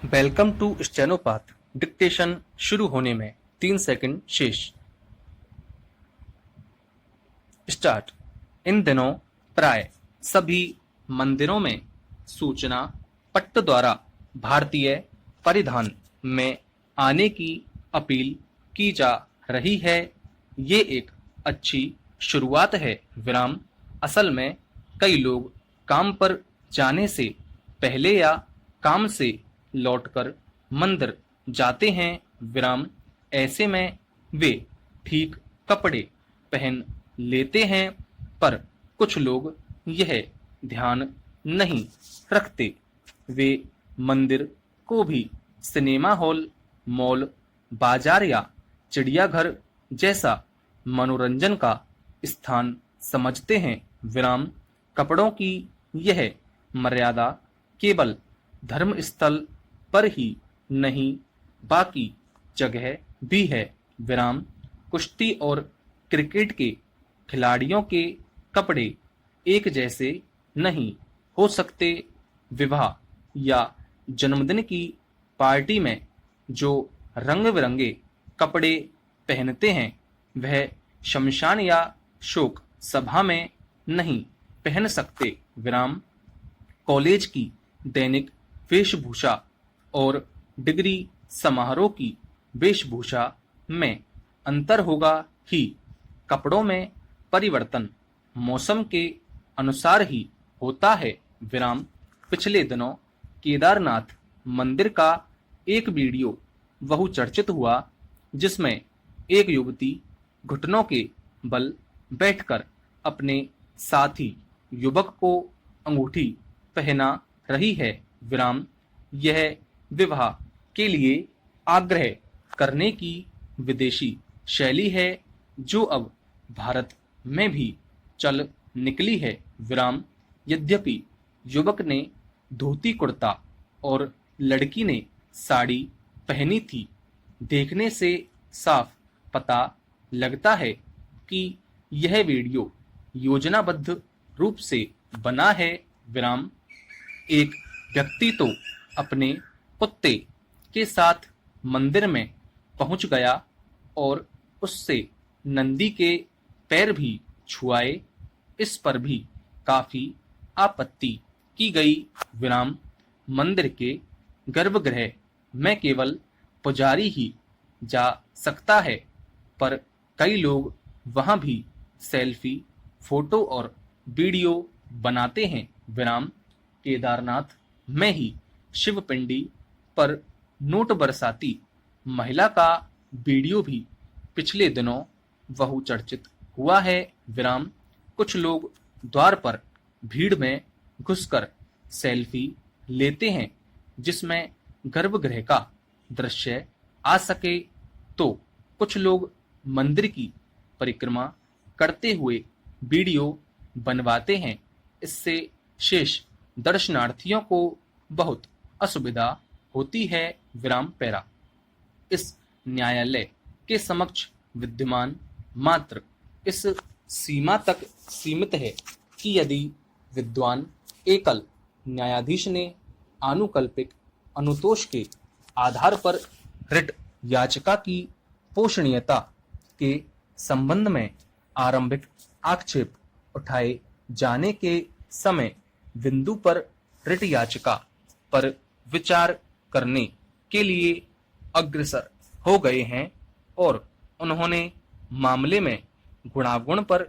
Welcome to स्टेनोपाथ। Dictation शुरू होने में 3 सेकंड शेष। स्टार्ट। इन दिनों प्राय सभी मंदिरों में सूचना पट्ट द्वारा भारतीय परिधान में आने की अपील की जा रही है। ये एक अच्छी शुरुआत है। विराम। असल में कई लोग काम पर जाने से पहले या काम से लौटकर मंदिर जाते हैं। विराम। ऐसे में वे ठीक कपड़े पहन लेते हैं, पर कुछ लोग यह ध्यान नहीं रखते। वे मंदिर को भी सिनेमा हॉल, मॉल, बाजार या चिड़ियाघर जैसा मनोरंजन का स्थान समझते हैं। विराम। कपड़ों की यह मर्यादा केवल धर्म स्थल पर ही नहीं, बाकी जगह भी है। विराम। कुश्ती और क्रिकेट के खिलाड़ियों के कपड़े एक जैसे नहीं हो सकते। विवाह या जन्मदिन की पार्टी में जो रंग बिरंगे कपड़े पहनते हैं, वह शमशान या शोक सभा में नहीं पहन सकते। विराम। कॉलेज की दैनिक वेशभूषा और डिग्री समारोह की वेशभूषा में अंतर होगा ही। कपड़ों में परिवर्तन मौसम के अनुसार ही होता है। विराम। पिछले दिनों केदारनाथ मंदिर का एक वीडियो बहुचर्चित हुआ, जिसमें एक युवती घुटनों के बल बैठकर अपने साथी युवक को अंगूठी पहना रही है। विराम। यह विवाह के लिए आग्रह करने की विदेशी शैली है, जो अब भारत में भी चल निकली है। विराम। यद्यपि युवक ने धोती कुर्ता और लड़की ने साड़ी पहनी थी, देखने से साफ पता लगता है कि यह वीडियो योजनाबद्ध रूप से बना है। विराम। एक व्यक्ति तो अपने कुत्ते के साथ मंदिर में पहुंच गया और उससे नंदी के पैर भी छुआए। इस पर भी काफी आपत्ति की गई। विराम। मंदिर के गर्भगृह में केवल पुजारी ही जा सकता है, पर कई लोग वहां भी सेल्फी, फोटो और वीडियो बनाते हैं। विराम। केदारनाथ में ही शिवपिंडी पर नोट बरसाती महिला का वीडियो भी पिछले दिनों बहुचर्चित हुआ है। विराम। कुछ लोग द्वार पर भीड़ में घुसकर सेल्फी लेते हैं, जिसमें गर्भगृह का दृश्य आ सके, तो कुछ लोग मंदिर की परिक्रमा करते हुए वीडियो बनवाते हैं। इससे शेष दर्शनार्थियों को बहुत असुविधा होती है। विराम। पैरा। इस न्यायालय के समक्ष विद्यमान मात्र इस सीमा तक सीमित है कि यदि विद्वान एकल न्यायाधीश ने आनुकल्पिक अनुतोष के आधार पर रिट याचिका की पोषणीयता के संबंध में आरंभिक आक्षेप उठाए जाने के समय बिंदु पर रिट याचिका पर विचार करने के लिए अग्रसर हो गए हैं और उन्होंने मामले में गुणागुण पर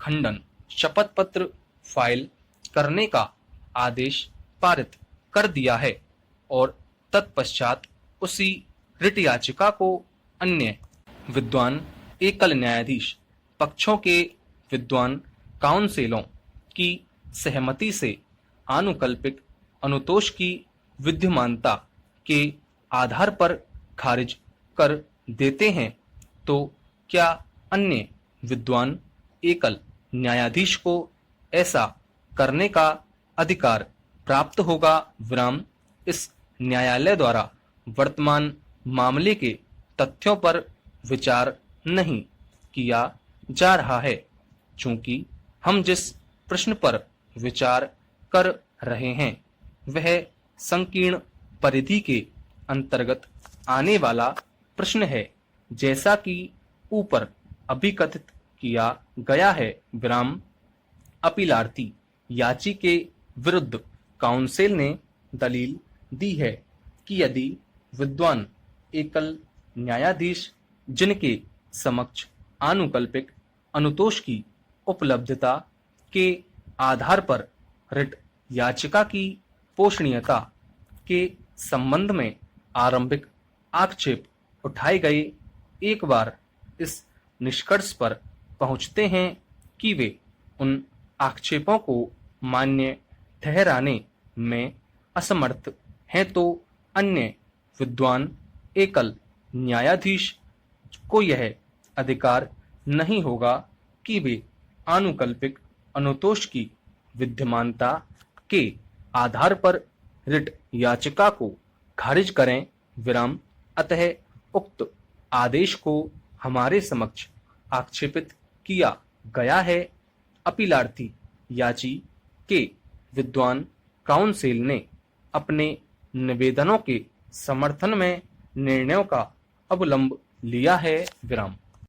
खंडन शपथ पत्र फाइल करने का आदेश पारित कर दिया है और तत्पश्चात उसी रिट याचिका को अन्य विद्वान एकल न्यायाधीश पक्षों के विद्वान काउंसिलों की सहमति से आनुकल्पिक अनुतोष की विद्यमानता के आधार पर खारिज कर देते हैं। तो क्या अन्य विद्वान एकल न्यायाधीश को ऐसा करने का अधिकार प्राप्त होगा? विराम। इस न्यायालय द्वारा वर्तमान मामले के तथ्यों पर विचार नहीं किया जा रहा है, चूंकि हम जिस प्रश्न पर विचार कर रहे हैं वह संकीर्ण परिधि के अंतर्गत आने वाला प्रश्न है। जैसा कि ऊपर अभिकथित किया गया है, विराम अपीलार्थी याची के विरुद्ध काउंसिल ने दलील दी है कि यदि विद्वान एकल न्यायाधीश जिनके समक्ष आनुकल्पिक अनुतोष की उपलब्धता के आधार पर रिट याचिका की पोषणीयता के संबंध में आरंभिक आक्षेप उठाए गए, एक बार इस निष्कर्ष पर पहुंचते हैं कि वे उन आक्षेपों को मान्य ठहराने में असमर्थ हैं, तो अन्य विद्वान एकल न्यायाधीश को यह अधिकार नहीं होगा कि वे आनुकल्पिक अनुतोष की विद्यमानता के आधार पर रिट याचिका को खारिज करें। विराम अतः उक्त आदेश को हमारे समक्ष आक्षेपित किया गया है। अपीलार्थी याची के विद्वान काउंसिल ने अपने निवेदनों के समर्थन में निर्णयों का अवलंब लिया है। विराम।